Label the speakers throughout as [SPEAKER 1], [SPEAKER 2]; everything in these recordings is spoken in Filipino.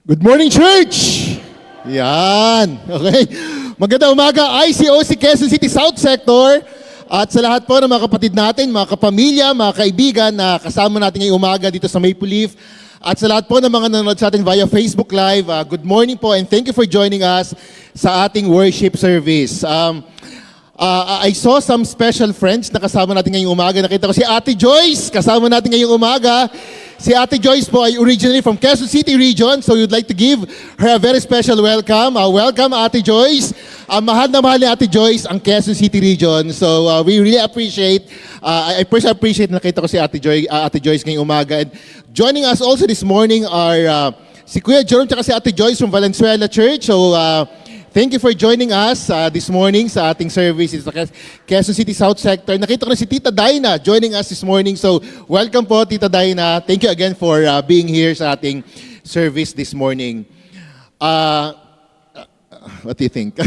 [SPEAKER 1] Good morning, church! Yan. Okay. Magandang umaga, ICOC Quezon City South Sector. At sa lahat po ng mga kapatid natin, mga kapamilya, mga kaibigan na kasama natin ngayong umaga dito sa Maple Leaf. At sa lahat po ng mga nanonood sa atin via Facebook Live, good morning po and thank you for joining us sa ating worship service. I saw some special friends na kasama natin ngayong umaga. Nakita ko si Ate Joyce, kasama natin ngayong umaga. Si Ate Joyce po ay originally from Quezon City region, so you'd like to give her a very special welcome. Welcome, Ate Joyce. Mahal na mahal ni Ate Joyce ang Quezon City region. So we really appreciate, I personally appreciate na nakita ko si Ate Joyce ngayong umaga. And joining us also this morning are si Kuya Jerome at si Ate Joyce from Valenzuela Church. So thank you for joining us this morning sa ating service sa Quezon City South Sector. Nakita ko na si Tita Dina joining us this morning. So, welcome po, Tita Dina. Thank you again for being here sa ating service this morning. What do you think?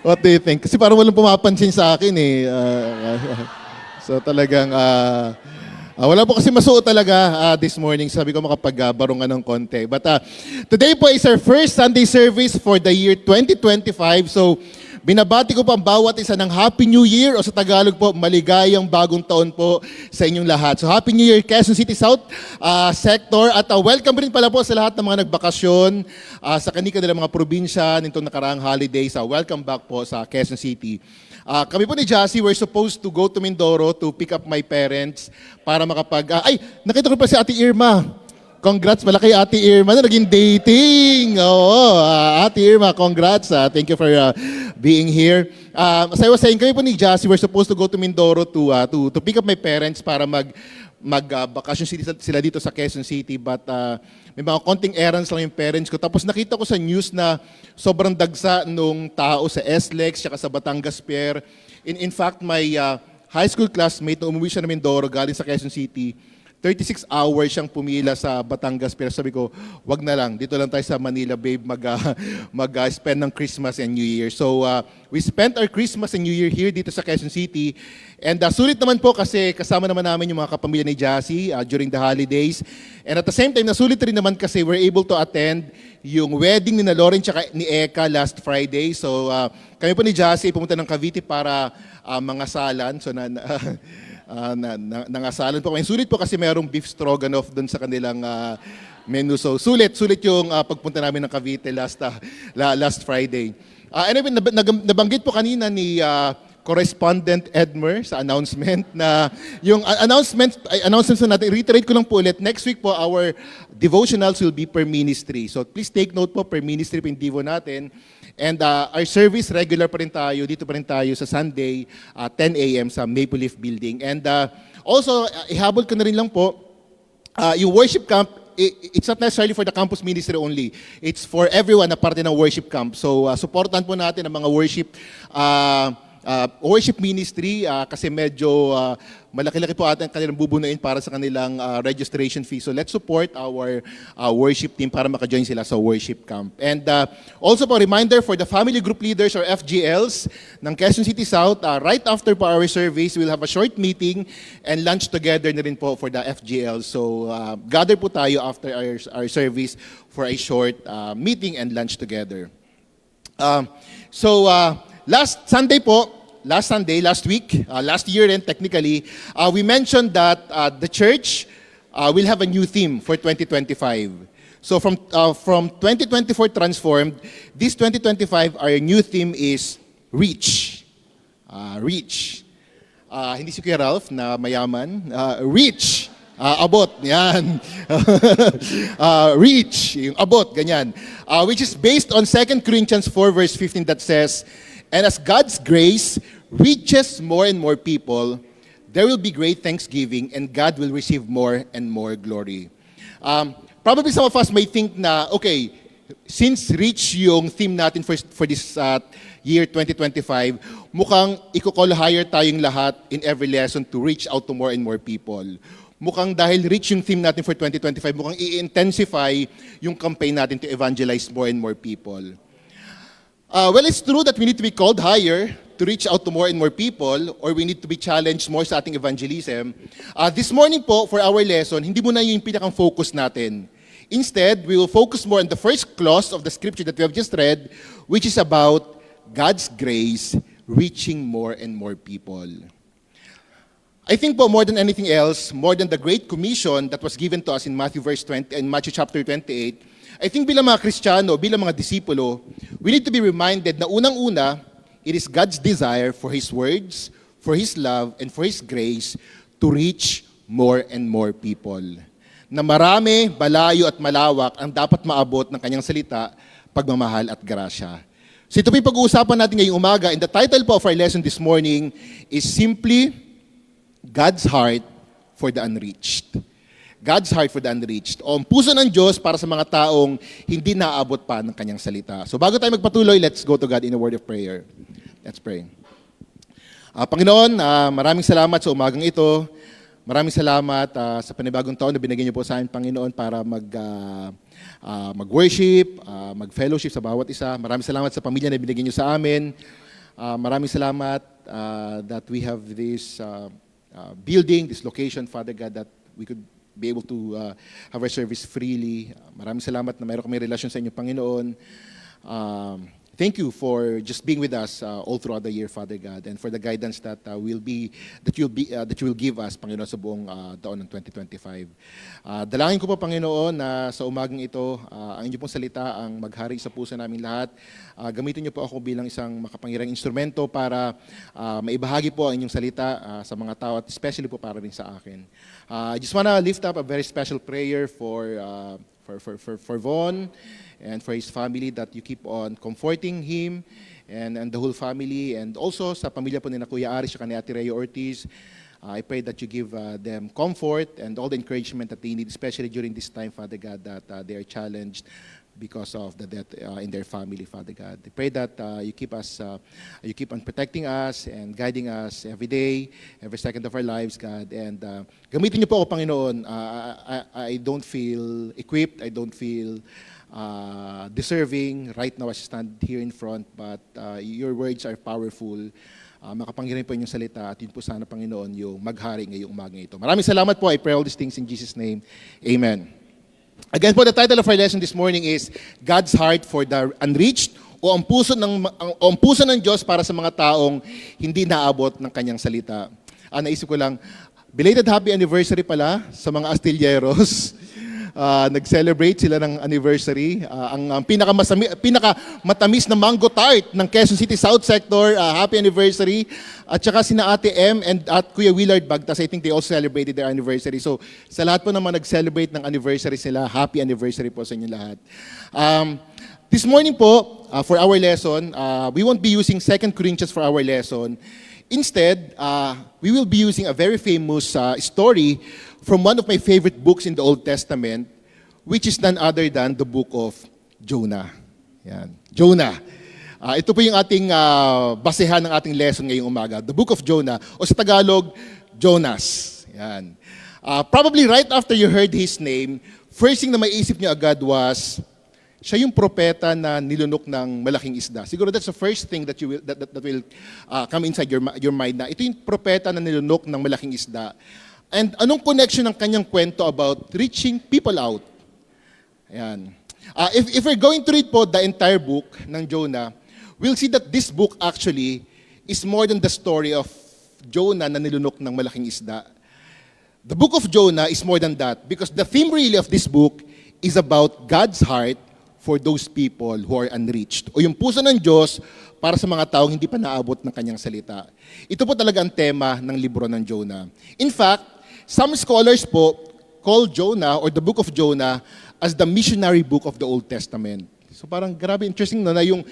[SPEAKER 1] What do you think? Kasi parang walang pumapansin sa akin eh. So, talagang... wala po kasi masuot talaga this morning. Sabi ko makapagbarungan ng konti. But today po is our first Sunday service for the year 2025. So binabati ko po ang bawat isa ng Happy New Year o sa Tagalog po, maligayang bagong taon po sa inyong lahat. So Happy New Year Quezon City South Sector. At welcome rin pala po sa lahat ng mga nagbakasyon sa kanilang mga probinsya nitong nakaraang holidays. Welcome back po sa Quezon City. Kami po ni Jassy, we're supposed to go to Mindoro to pick up my parents para nakita ko pa si Ate Irma. Congrats pala kay Ate Irma na naging dating. Oo, Ate Irma, congrats. Thank you for being here. As I was saying, kami po ni Jassy, we're supposed to go to Mindoro to pick up my parents para mag-bakasyon sila dito sa Quezon City. But may mga konting errands lang yung parents ko. Tapos nakita ko sa news na sobrang dagsa nung tao sa SLEX at sa Batangas Pier. In fact, my high school classmate na umuwi siya na Mindoro galing sa Quezon City, 36 hours siyang pumila sa Batangas Pier. Sabi ko, wag na lang. Dito lang tayo sa Manila, babe, mag-spend ng Christmas and New Year. So, we spent our Christmas and New Year here dito sa Quezon City. And sulit naman po kasi kasama naman namin yung mga kapamilya ni Jassy during the holidays. And at the same time, nasulit rin naman kasi we're able to attend yung wedding ni Lauren at ni Eka last Friday. So, kami po ni Jassy pumunta ng Cavite para mangasalan. So, nangasalan po kami. Sulit po kasi mayroong beef stroganoff doon sa kanilang menu. So, sulit yung pagpunta namin ng Cavite last Friday. Anyway, nabanggit po kanina ni Correspondent Edmer sa announcement na yung announcements natin, reiterate ko lang po ulit, next week po our devotionals will be per ministry. So please take note po, per ministry po yung devo natin. And our service, regular pa rin tayo, dito pa rin tayo sa Sunday, 10 a.m. sa Maple Leaf Building. And also, ihabol ko na rin lang po, yung worship camp, it's not necessarily for the campus ministry only. It's for everyone na parte ng worship camp. So, supportan po natin ang mga worship ministry kasi medyo malaki-laki po atin kanilang bubunuin para sa kanilang registration fee. So let's support our worship team para maka-join sila sa worship camp. And also po, reminder for the family group leaders or FGLs ng Quezon City South, right after po our service, we'll have a short meeting and lunch together na rin po for the FGLs. So gather po tayo after our service for a short meeting and lunch together. Last week, last year and technically, we mentioned that the church will have a new theme for 2025. So from 2024 Transformed, this 2025, our new theme is Reach. Reach. Hindi si Kuya Ralph na mayaman. Reach. Abot, yan. Reach, yung abot, ganyan. Which is based on 2 Corinthians 4 verse 15 that says, "And as God's grace reaches more and more people, there will be great thanksgiving and God will receive more and more glory." Probably some of us may think na, okay, since reach yung theme natin for this year 2025, mukhang i-call higher tayong lahat in every lesson to reach out to more and more people. Mukhang dahil reach yung theme natin for 2025, mukhang i-intensify yung campaign natin to evangelize more and more people. Well, it's true that we need to be called higher to reach out to more and more people, or we need to be challenged more sa ating evangelism, this morning po, for our lesson, hindi muna yung pinakang focus natin. Instead, we will focus more on the first clause of the scripture that we have just read, which is about God's grace reaching more and more people. I think po, more than anything else, more than the Great Commission that was given to us in Matthew chapter 28, I think bilang mga Kristiyano, bilang mga disipulo, we need to be reminded na unang-una, it is God's desire for His words, for His love, and for His grace to reach more and more people. Na marami, balayo at malawak ang dapat maabot ng kanyang salita, pagmamahal at grasya. So ito po yung pag-uusapan natin ngayong umaga, and the title po of our lesson this morning is simply God's Heart for the Unreached. God's heart for the unreached. O ang puso ng Diyos para sa mga taong hindi naaabot pa ng kanyang salita. So bago tayo magpatuloy, let's go to God in a word of prayer. Let's pray. Panginoon, maraming salamat sa umagang ito. Maraming salamat sa panibagong taon na binigyan niyo po sa amin, Panginoon, para mag-worship, mag-fellowship sa bawat isa. Maraming salamat sa pamilya na binigyan niyo sa amin. Maraming salamat that we have this building, this location, Father God, that we could be able to have our service freely. Maraming salamat na mayroon kami relasyon sa inyo, Panginoon. Thank you for just being with us all throughout the year, Father God, and for the guidance that you will give us, Panginoon, sa buong taon ng 2025. Dalangin ko po, Panginoon, na sa umagang ito, ang inyo pong salita ang maghari sa puso namin lahat. Gamitin niyo po ako bilang isang makapangyarihang instrumento para maibahagi po ang inyong salita sa mga tao at especially po para rin sa akin. I just want to lift up a very special prayer for Von and for his family, that you keep on comforting him and the whole family, and also sa pamilya po ni na Kuya Aris at ni Ate Rhea Ortiz. I pray that you give them comfort and all the encouragement that they need, especially during this time, Father God, that they are challenged because of the death in their family, Father God. I pray that you keep on protecting us and guiding us every day, every second of our lives, God. And gamitin niyo po ako, Panginoon. I don't feel equipped, I don't feel deserving right now as I stand here in front, but your words are powerful. Makapangyarihan po inyong salita, at yun po sana, Panginoon, yung maghari ngayong umagang ito. Maraming salamat po. I pray all these things in Jesus' name. Amen. Again po, the title of our lesson this morning is God's Heart for the Unreached, o ang puso ng Diyos para sa mga taong hindi naabot ng kanyang salita. Naisip ko lang, belated happy anniversary pala sa mga Astilieros. Nag-celebrate sila ng anniversary. Ang pinakamatamis na mango tart ng Quezon City South Sector, happy anniversary. At saka sina Ate M and at Kuya Willard Bagtas, I think they also celebrated their anniversary. So sa lahat po naman nag-celebrate ng anniversary sila, happy anniversary po sa inyo lahat. This morning po, for our lesson, we won't be using 2 Corinthians for our lesson. Instead, we will be using a very famous story from one of my favorite books in the Old Testament, which is none other than the book of Jonah. Yan. Jonah. Ito po yung ating basehan ng ating lesson ngayong umaga. The book of Jonah, o sa Tagalog, Jonas. Yan. Probably right after you heard his name, first thing na maiisip niyo agad was, siya yung propeta na nilunok ng malaking isda. Siguro that's the first thing that will come inside your mind, na ito yung propeta na nilunok ng malaking isda. And anong connection ng kanyang kwento about reaching people out? Ayan. If we're going to read po the entire book ng Jonah, we'll see that this book actually is more than the story of Jonah na nilunok ng malaking isda. The book of Jonah is more than that, because the theme really of this book is about God's heart for those people who are unreached. O yung puso ng Diyos para sa mga taong hindi pa naabot ng kanyang salita. Ito po talaga ang tema ng libro ng Jonah. In fact, some scholars po call Jonah or the book of Jonah as the missionary book of the Old Testament. So parang grabe interesting na yung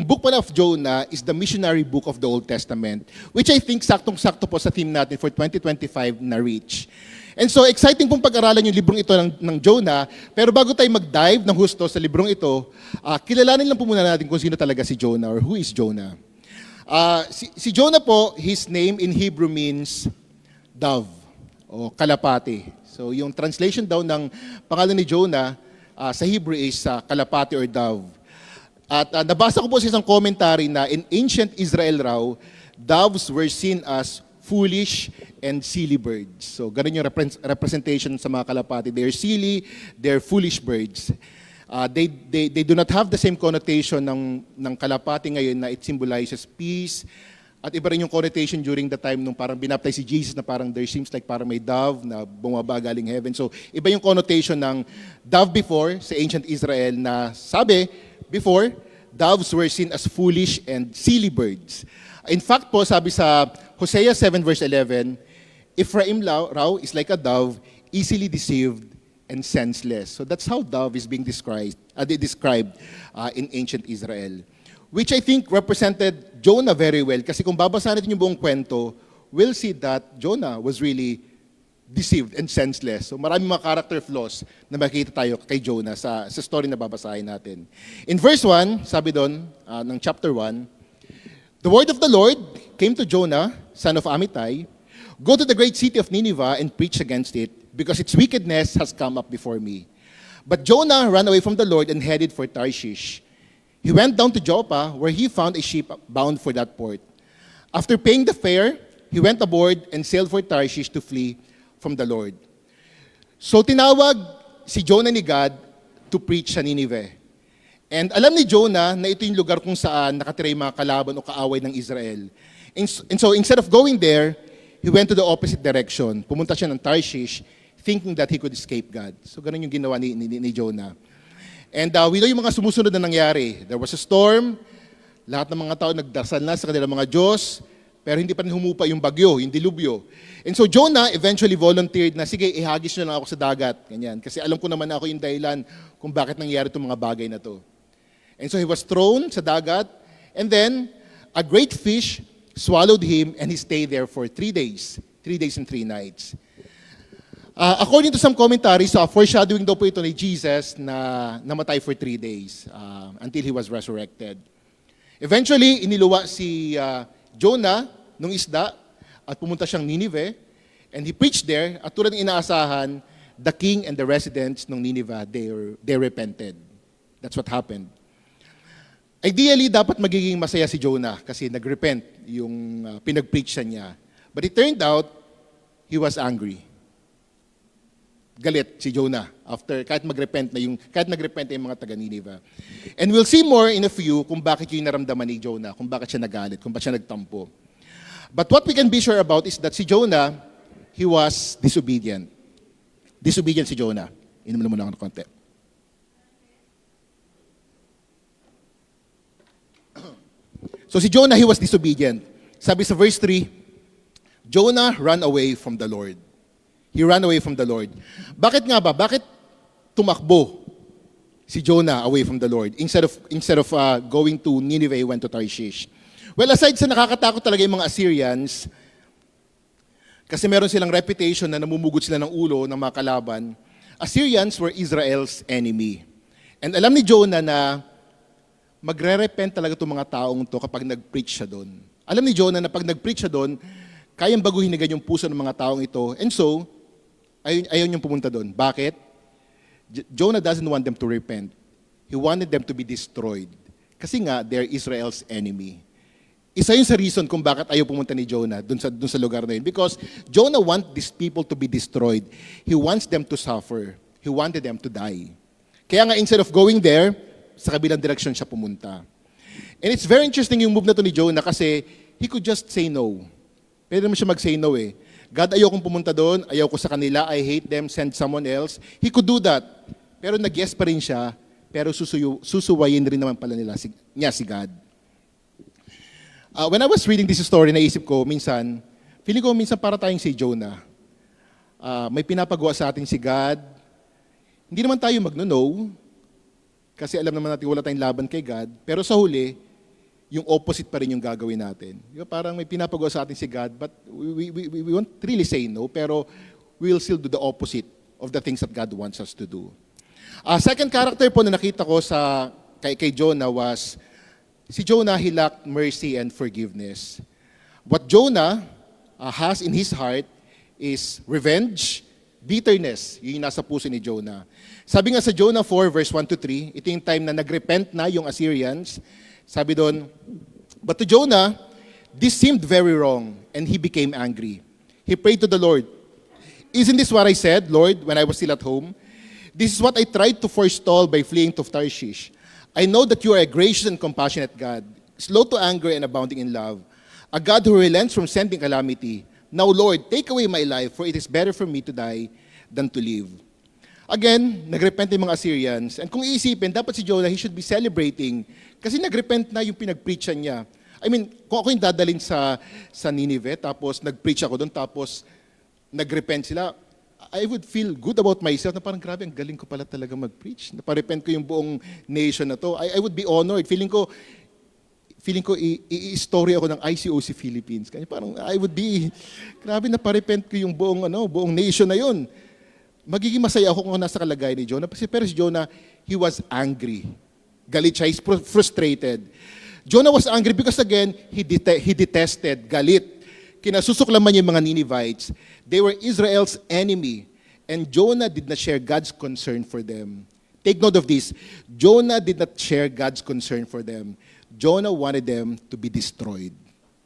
[SPEAKER 1] book pala of Jonah is the missionary book of the Old Testament, which I think saktong-sakto po sa theme natin for 2025 na reach. And so exciting pong pag-aralan yung librong ito ng Jonah, pero bago tayo mag-dive ng husto sa librong ito, kilalanin lang po muna natin kung sino talaga si Jonah or who is Jonah. Si Jonah po, his name in Hebrew means dove o kalapati. So yung translation daw ng pangalan ni Jonah sa Hebrew is kalapati or dove. At nabasa ko po sa isang commentary na in ancient Israel raw, doves were seen as foolish and silly birds. So ganun yung representation sa mga kalapati. They're silly, they're foolish birds. They do not have the same connotation ng kalapati ngayon na it symbolizes peace. At iba rin yung connotation during the time nung parang binaptize si Jesus na parang there seems like parang may dove na bumaba galing heaven. So iba yung connotation ng dove before sa ancient Israel na sabi, before, doves were seen as foolish and silly birds. In fact po, sabi sa Hosea 7 verse 11, Ephraim raw is like a dove, easily deceived and senseless. So that's how dove is being described in ancient Israel. Which I think represented Jonah very well. Kasi kung babasahin natin yung buong kwento, we'll see that Jonah was really deceived and senseless. So maraming mga character flaws na makikita tayo kay Jonah sa story na babasahin natin. In verse 1, sabi doon, ng chapter 1, the word of the Lord came to Jonah, son of Amittai, go to the great city of Nineveh and preach against it, because its wickedness has come up before me. But Jonah ran away from the Lord and headed for Tarshish. He went down to Joppa, where he found a ship bound for that port. After paying the fare, he went aboard and sailed for Tarshish to flee from the Lord. So tinawag si Jonah ni God to preach sa Nineveh. And alam ni Jonah na ito yung lugar kung saan nakatira yung mga kalaban o kaaway ng Israel. And so instead of going there, he went to the opposite direction. Pumunta siya ng Tarshish, thinking that he could escape God. So ganun yung ginawa ni Jonah. And we know yung mga sumusunod na nangyari. There was a storm, lahat ng mga tao nagdasal na sa kanilang mga Diyos, pero hindi pa rin humupa yung bagyo, yung dilubyo. And so Jonah eventually volunteered na, sige, ihagis nyo lang ako sa dagat. Ganyan. Kasi alam ko naman ako yung dahilan kung bakit nangyari itong mga bagay na to. And so he was thrown sa dagat, and then a great fish swallowed him, and he stayed there for 3 days. 3 days and 3 nights. According to some commentaries, foreshadowing daw po ito ni Jesus na namatay for 3 days until he was resurrected. Eventually, iniluwa si Jonah nung isda at pumunta siyang Nineveh, and he preached there, at tulad ng inaasahan, the king and the residents ng Nineveh, they repented. That's what happened. Ideally, dapat magiging masaya si Jonah kasi nag-repent yung pinag-preach niya. But it turned out, he was angry. Galit si Jonah kahit nagrepent na yung mga taga Nineveh. And we'll see more in a few kung bakit yung naramdaman ni Jonah, kung bakit siya nagalit, kung bakit siya nagtampo. But what we can be sure about is that si Jonah, he was disobedient. Disobedient si Jonah. Inom mo lang ng konti. So si Jonah, he was disobedient. Sabi sa verse 3, Jonah ran away from the Lord. He ran away from the Lord. Bakit nga ba? Bakit tumakbo si Jonah away from the Lord? Instead of going to Nineveh, he went to Tarshish. Well, aside sa nakakatakot talaga yung mga Assyrians, kasi meron silang reputation na namumugot sila ng ulo ng mga kalaban, Assyrians were Israel's enemy. And alam ni Jonah na magre-repent talaga itong mga taong to kapag nag-preach siya doon. Alam ni Jonah na pag nag-preach siya doon, kayang baguhin na ganyan yung puso ng mga taong ito. And so, ayaw niyong pumunta doon. Bakit? Jonah doesn't want them to repent. He wanted them to be destroyed. Kasi nga, they're Israel's enemy. Isa yun sa reason kung bakit ayaw pumunta ni Jonah doon sa lugar na yun. Because Jonah wants these people to be destroyed. He wants them to suffer. He wanted them to die. Kaya nga, instead of going there, sa kabilang direksyon siya pumunta. And it's very interesting yung move na to ni Jonah kasi he could just say no. Pwede naman siya mag-say no eh. God, ayaw kong pumunta doon, ayaw ko sa kanila, I hate them, send someone else. He could do that. Pero nag-yes pa rin siya, pero susuwayin rin naman pala niya si God. When I was reading this story, naisip ko, feeling ko minsan para tayong si Jonah. May pinapagawa sa atin si God. Hindi naman tayo mag-no, kasi alam naman natin wala tayong laban kay God, pero sa huli, yung opposite pa rin yung gagawin natin. Parang may pinapagawa sa atin si God, but we won't really say no, pero we'll still do the opposite of the things that God wants us to do. Second character po na nakita ko kay Jonah was, si Jonah, he lacked mercy and forgiveness. What Jonah has in his heart is revenge, Bitterness, yun yung nasa puso ni Jonah. Sabi nga sa Jonah 4, verse 1 to 3, ito yung time na nagrepent na yung Assyrians. Sabi doon, but to Jonah, this seemed very wrong, and he became angry. He prayed to the Lord, isn't this what I said, Lord, when I was still at home? This is what I tried to forestall by fleeing to Tarshish. I know that you are a gracious and compassionate God, slow to anger and abounding in love, a God who relents from sending calamity. Now, Lord, take away my life, for it is better for me to die than to live. Again, nagrepent yung mga Assyrians. And kung iisipin, dapat si Jonah, he should be celebrating kasi nagrepent na yung pinag-preachan niya. I mean, kung ako yung dadalhin sa Nineveh, tapos nag-preach ako doon, tapos nagrepent sila, I would feel good about myself na parang grabe, ang galing ko pala talaga mag-preach. Naparepent ko yung buong nation na to. I would be honored. Feeling ko i-story ako ng ICOC Philippines. Kaya parang I would be, grabe na parepent ko yung buong nation na yun. Magiging masaya ako kung nasa kalagayan ni Jonah. Pero si Jonah, he was angry. Galit siya, he's frustrated. Jonah was angry because again, he detested, galit. Kinasusuklaman niya yung mga Ninevites. They were Israel's enemy. And Jonah did not share God's concern for them. Take note of this. Jonah did not share God's concern for them. Jonah wanted them to be destroyed.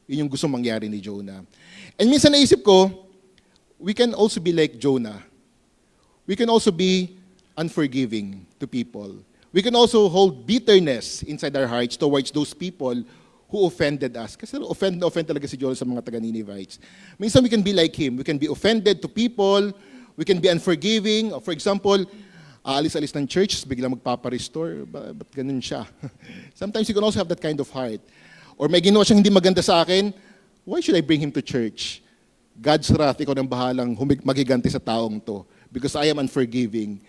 [SPEAKER 1] Yun yung gusto mangyari ni Jonah. And minsan naisip ko, we can also be like Jonah. We can also be unforgiving to people. We can also hold bitterness inside our hearts towards those people who offended us. Kasi offend talaga si Jonah sa mga taga-Ninevites. Minsan we can be like him. We can be offended to people. We can be unforgiving. For example, aalis-alis ng church, biglang magpaparestore. Ba't ganun siya? Sometimes you can also have that kind of heart. Or may ginawa siyang hindi maganda sa akin, why should I bring him to church? God's wrath, ikaw nang bahalang magiganti sa taong to. Because I am unforgiving.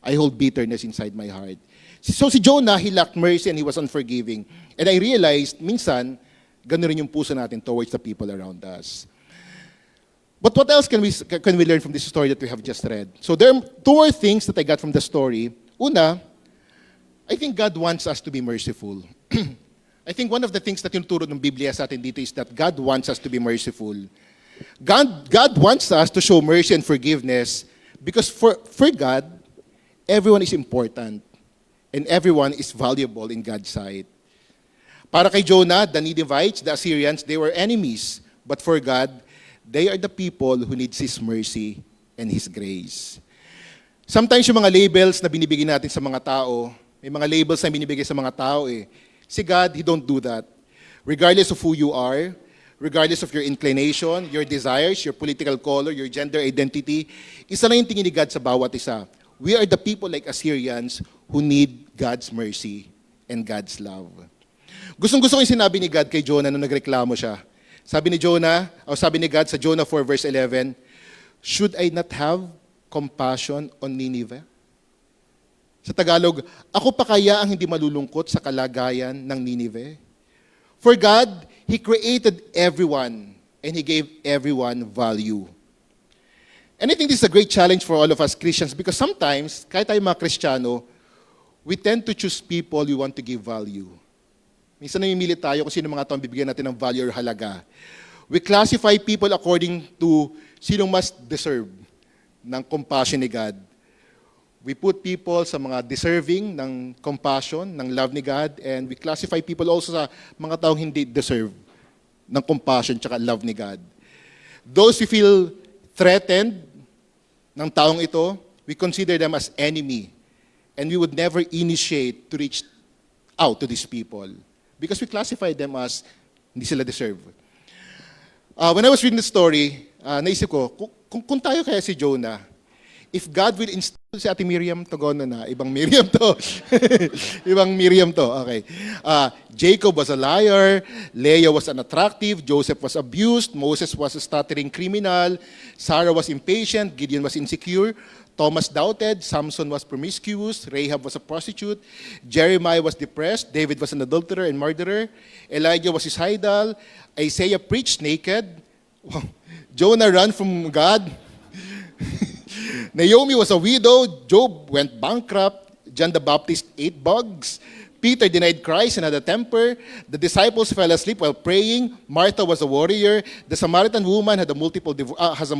[SPEAKER 1] I hold bitterness inside my heart. So si Jonah, he lacked mercy and he was unforgiving. And I realized, minsan, ganun rin yung puso natin towards the people around us. But what else can we learn from this story that we have just read? So there are two more things that I got from the story. Una, I think God wants us to be merciful. I think one of the things na tinuturo ng Biblia sa atin dito is that God wants us to be merciful. God wants us to show mercy and forgiveness because for God, everyone is important and everyone is valuable in God's sight. Para kay Jonah, the Ninevites, the Assyrians, they were enemies. But for God, they are the people who needs His mercy and His grace. Sometimes yung mga labels na binibigay natin sa mga tao, may mga labels na binibigay sa mga tao eh. Si God, He don't do that. Regardless of who you are, regardless of your inclination, your desires, your political color, your gender identity, isa lang yung tingin ni God sa bawat isa. We are the people like Assyrians who need God's mercy and God's love. Gustong-gusto ko yung sinabi ni God kay Jonah nung nagreklamo siya. Sabi ni God sa Jonah 4 verse 11, should I not have compassion on Nineveh? Sa Tagalog, ako pa kaya ang hindi malulungkot sa kalagayan ng Nineveh? For God, He created everyone and He gave everyone value. And I think this is a great challenge for all of us Christians because sometimes, kahit tayo mga Kristiyano, we tend to choose people we want to give value. Minsan namimili tayo kung sino mga taong bibigyan natin ng value or halaga. We classify people according to sino mas deserve ng compassion ni God. We put people sa mga deserving ng compassion, ng love ni God, and we classify people also sa mga taong hindi deserve ng compassion tsaka love ni God. Those who feel threatened ng taong ito, we consider them as enemy, and we would never initiate to reach out to these people. Because we classify them as hindi sila deserve. When I was reading the story, naisip ko, kung tayo kaya si Jonah, if God will install si Ate Miriam to na, ibang Miriam to. Ibang Miriam to, okay. Jacob was a liar, Leah was unattractive, Joseph was abused, Moses was a stuttering criminal, Sarah was impatient, Gideon was insecure, Thomas doubted, Samson was promiscuous, Rahab was a prostitute, Jeremiah was depressed, David was an adulterer and murderer, Elijah was suicidal, Isaiah preached naked, Jonah ran from God, Naomi was a widow, Job went bankrupt, John the Baptist ate bugs, Peter denied Christ and had a temper. The disciples fell asleep while praying. Martha was a warrior. The Samaritan woman had was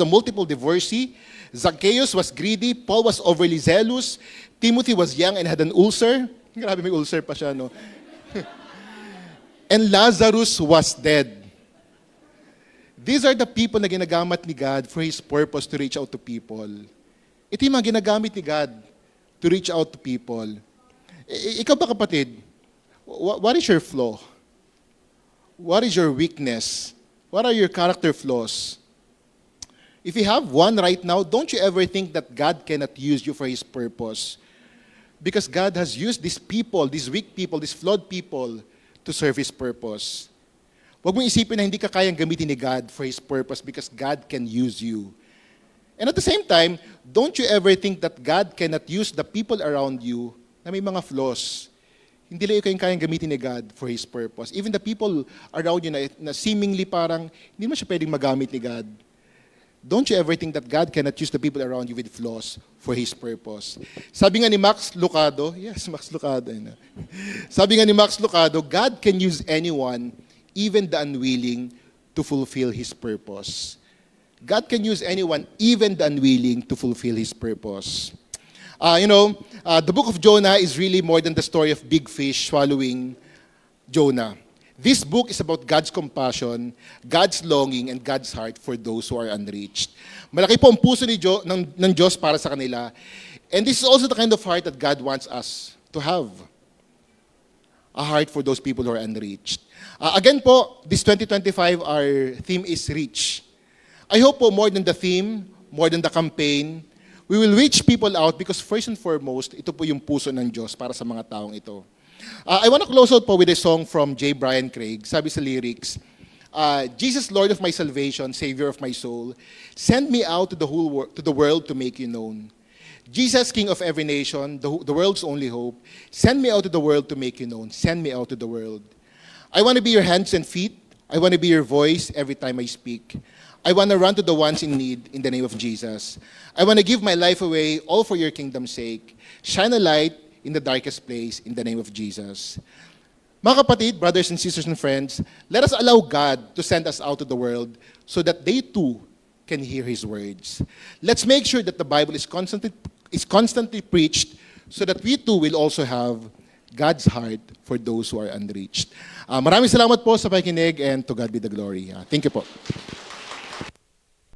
[SPEAKER 1] a multiple divorcee. Zacchaeus was greedy. Paul was overly zealous. Timothy was young and had an ulcer. Grabe, may ulcer pa siya, no? And Lazarus was dead. These are the people na ginagamit ni God for His purpose to reach out to people. Ito yung mga ginagamit ni God to reach out to people. Ikaw ba, kapatid? What is your flaw? What is your weakness? What are your character flaws? If you have one right now, don't you ever think that God cannot use you for His purpose? Because God has used these people, these weak people, these flawed people, to serve His purpose. Huwag mong isipin na hindi ka kayang gamitin ni God for His purpose because God can use you. And at the same time, don't you ever think that God cannot use the people around you na may mga flaws. Hindi lang ikaw yung kayang gamitin ni God for His purpose. Even the people around you na seemingly parang hindi mo siya pwedeng magamit ni God. Don't you ever think that God cannot use the people around you with flaws for His purpose? Sabi nga ni Max Lucado, yes, Max Lucado. Sabi nga ni Max Lucado, God can use anyone, even the unwilling, to fulfill His purpose. God can use anyone, even the unwilling, to fulfill His purpose. The book of Jonah is really more than the story of big fish swallowing Jonah. This book is about God's compassion, God's longing, and God's heart for those who are unreached. Malaki po ang puso ng Diyos para sa kanila. And this is also the kind of heart that God wants us to have. A heart for those people who are unreached. Again po, this 2025, our theme is reach. I hope po more than the theme, more than the campaign, we will reach people out because first and foremost, ito po yung puso ng Diyos para sa mga taong ito. I want to close out po with a song from J. Brian Craig. Sabi sa lyrics, Jesus, Lord of my salvation, Savior of my soul, send me out to the world to make you known. Jesus, King of every nation, the world's only hope, send me out to the world to make you known. Send me out to the world. I want to be your hands and feet. I want to be your voice every time I speak. I want to run to the ones in need in the name of Jesus. I want to give my life away, all for your kingdom's sake. Shine a light in the darkest place in the name of Jesus. Mga kapatid, brothers and sisters and friends, let us allow God to send us out to the world so that they too can hear His words. Let's make sure that the Bible is constantly preached so that we too will also have God's heart for those who are unreached. Maraming salamat po sa pakikinig and to God be the glory. Thank you po.